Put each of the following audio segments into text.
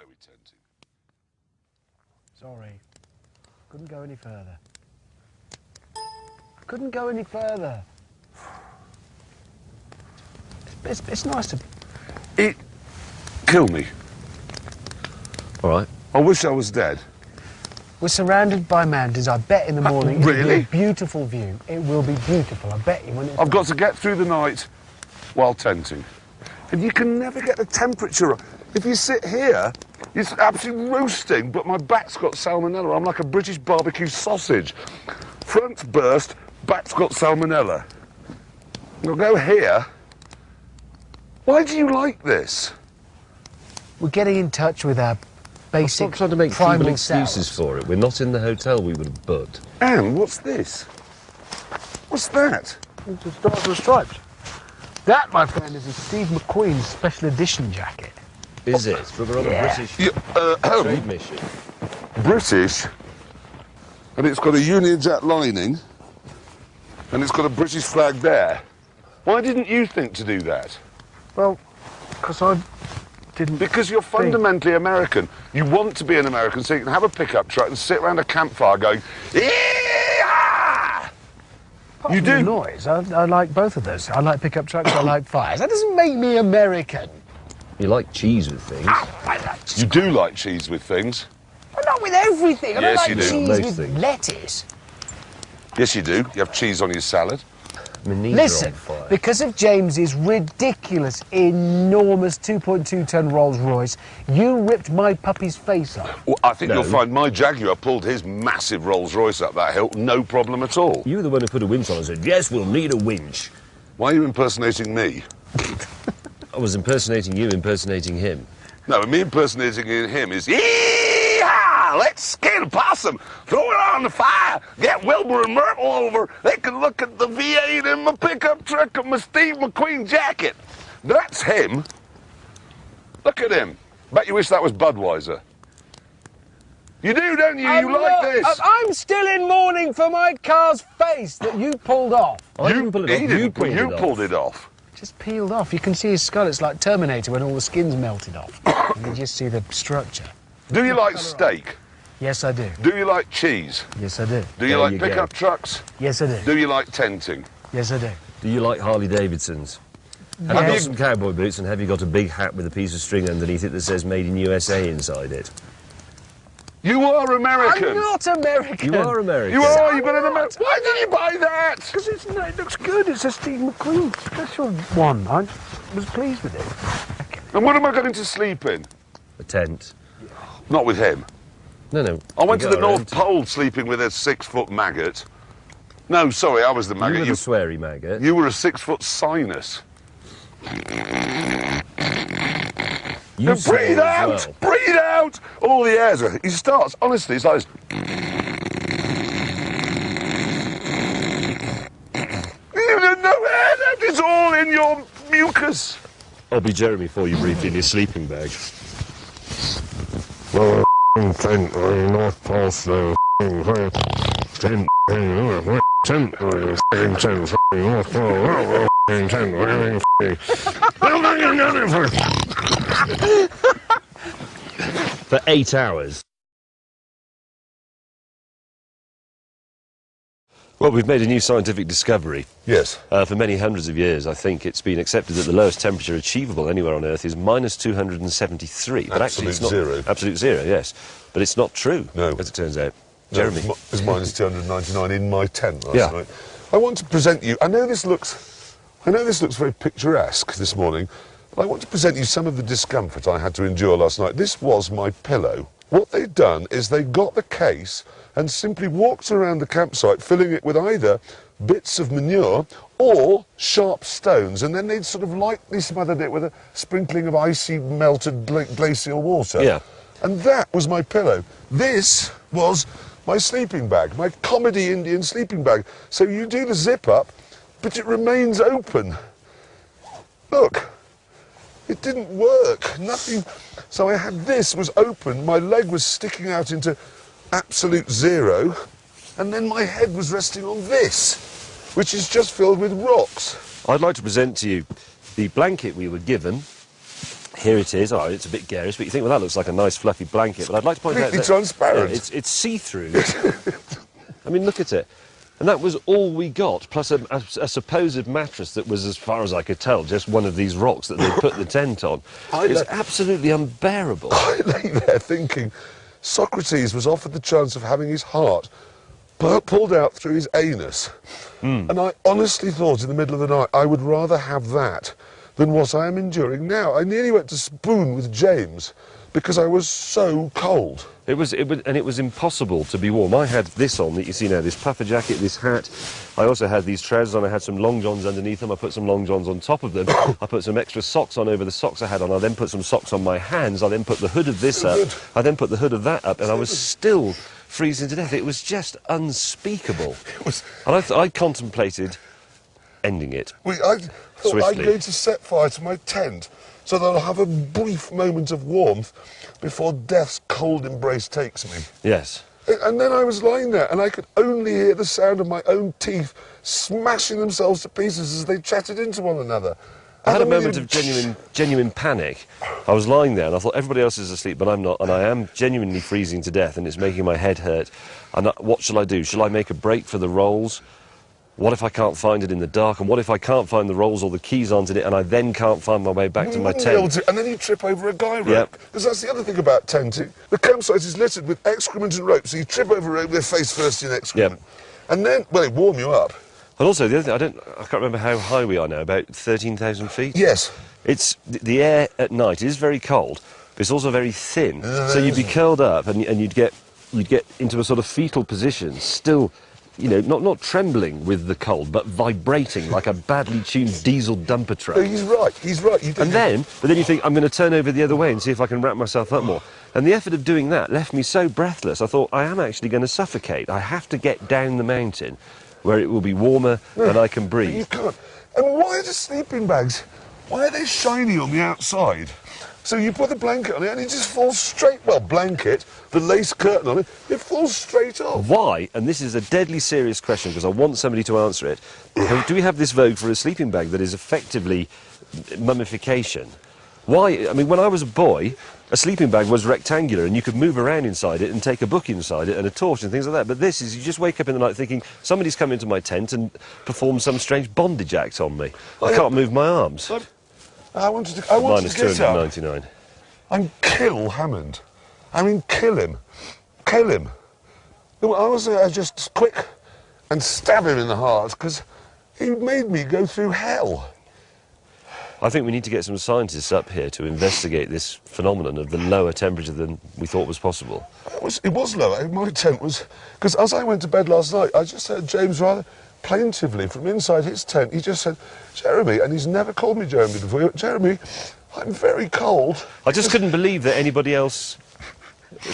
are we tenting? Sorry. Couldn't go any further. I couldn't go any further. It's nice to... Kill me. All right. I wish I was dead. We're surrounded by mountains. I bet in the morning it'll be Really? a beautiful view. It will be beautiful. I bet you when it's... I've got to get through the night while tenting. And you can never get the temperature up. If you sit here, it's absolutely roasting, but my back's got salmonella. I'm like a British barbecue sausage. Front's burst, back's got salmonella. I'll go here. Why do you like this? We're getting in touch with our basic Stop trying to make primal feeble excuses selves. for it. We're not in the hotel we would have booked. Anne, what's this? What's that? It's the Stars and Stripes. That, my friend, is a Steve McQueen special edition jacket. Is it? But we're on a British trade mission. British, and it's got a Union Jack lining, and it's got a British flag there. Why didn't you think to do that? Well, because I didn't... Because you're fundamentally American. You want to be an American so you can have a pickup truck and sit around a campfire going, "Yee-haw!" You do. The noise. I like both of those. I like pickup trucks, I like fires. That doesn't make me American. You like cheese with things. I like cheese. You do like cheese with things. Well, not with everything. I don't Yes, like you do. cheese Most with things. lettuce. Yes, you do. You have cheese on your salad. My knees are Listen, on fire. because of James's ridiculous, enormous 2.2-ton Rolls Royce, you ripped my puppy's face off. Well, I think No. you'll find my Jaguar pulled his massive Rolls Royce up that hill, no problem at all. You were the one who put a winch on and said, yes, we'll need a winch. Why are you impersonating me? I was impersonating you, impersonating him. No, me impersonating him is, "Yee-haw! Let's skin a possum, throw it on the fire, get Wilbur and Myrtle over. They can look at the V8 in my pickup truck and my Steve McQueen jacket." That's him. Look at him. Bet you wish that was Budweiser. You do, don't you? You like this. I'm still in mourning for my car's face that you pulled off. I didn't pull it off, you pulled it off. it off. Just peeled off. You can see his skull. It's like Terminator when all the skin's melted off. And you just see the structure. Do you like steak? Yes, I do. Do you like cheese? Yes, I do. Do you There like you go. pickup trucks? Yes, I do. Do you like tenting? Yes, I do. Do you like Harley Davidsons? Have you got Yes. some cowboy boots and have you got a big hat with a piece of string underneath it that says Made in USA inside it? You are American. I'm not American. You are American. You are. You've been in America. Why did you buy that? Because it looks good. It's a Steve McQueen special one. I was pleased with it. And what am I going to sleep in? A tent. Not with him. No. I went to We the got our North own Pole sleeping with a 6-foot maggot. No, sorry, I was the You maggot. were the sweary maggot. You were a 6-foot sinus. You Now swore breathe as out! well. Breathe out! All the airs are... He starts, honestly, it's like... No air left, it's all in your mucus. I'll be Jeremy for you briefly in your sleeping bag. Well, tent, North Pole, so tent, tent, North Pole, For 8 hours. Well, we've made a new scientific discovery. Yes. For many hundreds of years, I think it's been accepted that the lowest temperature achievable anywhere on Earth is minus 273. But actually, it's not zero. Absolute zero, yes. But it's not true, No. as it turns out. Jeremy. No, it's minus 299 in my tent last Yeah. night. I want to present you... I know this looks very picturesque this morning, but I want to present you some of the discomfort I had to endure last night. This was my pillow. What they'd done is they got the case and simply walked around the campsite filling it with either bits of manure or sharp stones, and then they'd sort of lightly smothered it with a sprinkling of icy melted glacial water. Yeah. And that was my pillow. This was my sleeping bag, my comedy Indian sleeping bag. So you do the zip up, but it remains open. Look, it didn't work, nothing. So I had this was open, my leg was sticking out into absolute zero, and then my head was resting on this, which is just filled with rocks. I'd like to present to you the blanket we were given Here it is. Oh, it's a bit garish, but you think, well, that looks like a nice fluffy blanket. But I'd like to point out Completely that transparent. yeah, it's see-through. I mean, look at it. And that was all we got, plus a supposed mattress that was, as far as I could tell, just one of these rocks that they put the tent on. It's absolutely unbearable. I lay there thinking Socrates was offered the chance of having his heart pulled out through his anus. And I honestly thought in the middle of the night I would rather have that than what I am enduring now. I nearly went to spoon with James because I was so cold. It was impossible to be warm. I had this on that you see now, this puffer jacket, this hat. I also had these trousers on. I had some long johns underneath them. I put some long johns on top of them. I put some extra socks on over the socks I had on. I then put some socks on my hands. I then put the hood of this up. I then put the hood of that up, and I was still freezing to death. It was just unspeakable. And I contemplated ending it. I thought Swiftly. I'm going to set fire to my tent so that I'll have a brief moment of warmth before death's cold embrace takes me. Yes. And then I was lying there and I could only hear the sound of my own teeth smashing themselves to pieces as they chatted into one another. I had a moment of genuine panic. I was lying there and I thought everybody else is asleep, but I'm not, and I am genuinely freezing to death and it's making my head hurt. And what shall I do? Shall I make a break for the rolls? What if I can't find it in the dark? And what if I can't find the rolls or the keys aren't in it and I then can't find my way back to my tent? And then you trip over a guy rope. Because that's the other thing about tenting. The campsite is littered with excrement and rope, so you trip over a rope with face first in excrement. And then, well, they warm you up. And also, the other thing, I can't remember how high we are now, about 13,000 feet? Yes. It's, the air at night is very cold, but it's also very thin. So you'd be curled up and you'd get into a sort of fetal position, still, you know, not trembling with the cold, but vibrating like a badly tuned diesel dumper truck. No, he's right. But then you think, I'm going to turn over the other way and see if I can wrap myself up more. And the effort of doing that left me so breathless, I thought, I am actually going to suffocate. I have to get down the mountain where it will be warmer and I can breathe. You can't. And why are the sleeping bags, why are they shiny on the outside? So you put the blanket on it and it just falls straight, well, blanket, the lace curtain on it, it falls straight off. Why, and this is a deadly serious question because I want somebody to answer it, do we have this vogue for a sleeping bag that is effectively mummification? Why, I mean, when I was a boy, a sleeping bag was rectangular and you could move around inside it and take a book inside it and a torch and things like that. But this is, you just wake up in the night thinking, somebody's come into my tent and performed some strange bondage act on me. I can't move my arms. I wanted to Minus get 299. And kill Hammond. I mean, kill him. Kill him. I was just quick and stab him in the heart because he made me go through hell. I think we need to get some scientists up here to investigate this phenomenon of the lower temperature than we thought was possible. It was lower. My tent was... Because as I went to bed last night, I just heard James rather plaintively from inside his tent. He just said, Jeremy, and he's never called me Jeremy before, Jeremy, I'm very cold. I just couldn't believe that anybody else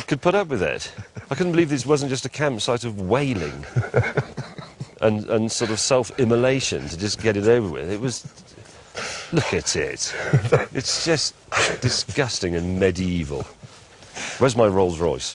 could put up with it. I couldn't believe this wasn't just a campsite of wailing and sort of self-immolation to just get it over with. It was... Look at it. It's just disgusting and medieval. Where's my Rolls Royce?